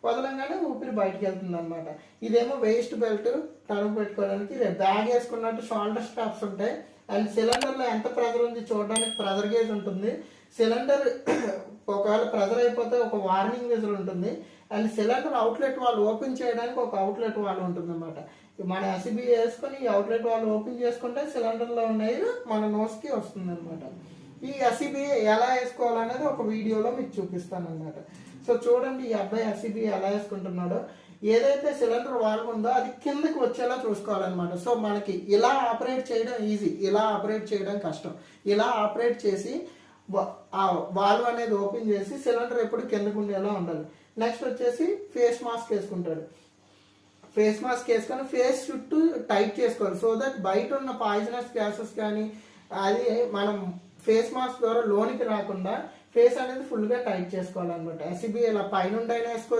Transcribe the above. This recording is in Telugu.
వదలంగానే ఊపిరి బయటకు వెళ్తుంది అనమాట. ఇదేమో వేస్ట్ బెల్ట్ తలుపు పెట్టుకోవడానికి, బ్యాగ్ వేసుకున్నట్టు షోల్డర్ స్ట్రాప్స్ ఉంటాయి. అండ్ సిలిండర్లో ఎంత ప్రెజర్ ఉంది చూడడానికి ప్రెజర్ గేజ్ ఉంటుంది. సిలిండర్ ఒకవేళ ప్రెజర్ అయిపోతే ఒక వార్నింగ్ విజిల్ ఉంటుంది. And cylinder outlet wall open చేయడానికి ఒక అవుట్లెట్ వాల్ ఉంటుంది అనమాట. మన ఎస్బీ వేసుకొని ఈ అవుట్లెట్ వాల్ ఓపెన్ చేసుకుంటే సిలిండర్లో ఉన్న ఎయిర్ మన నోస్కి వస్తుంది అనమాట. ఈ ఎస్బీ ఎలా వేసుకోవాలనేది ఒక వీడియోలో మీకు చూపిస్తాను అనమాట. సో చూడండి ఈ అబ్బాయి ఎస్బీ ఎలా వేసుకుంటున్నాడో. ఏదైతే సిలిండర్ వాల్వ్ ఉందో అది కిందకి వచ్చేలా చూసుకోవాలన్నమాట. సో మనకి ఇలా ఆపరేట్ చేయడం ఈజీ, ఇలా ఆపరేట్ చేయడం కష్టం. ఇలా ఆపరేట్ చేసి ఆ వాల్వ్ అనేది ఓపెన్ చేసి సిలిండర్ ఎప్పుడు కిందకు ఉండేలా ఉండాలి. నెక్స్ట్ వచ్చేసి ఫేస్ మాస్క్ వేసుకుంటాడు. ఫేస్ మాస్క్ వేసుకొని ఫేస్ చుట్టూ టైట్ చేసుకోవాలి. సో దట్ బయట ఉన్న పాయిజనస్ గ్యాసెస్ కానీ అది మనం ఫేస్ మాస్క్ ద్వారా లోనికి రాకుండా ఫేస్ అనేది ఫుల్గా టైట్ చేసుకోవాలన్నమాట. ఎస్బీ ఇలా పైన అయినా వేసుకోవచ్చు.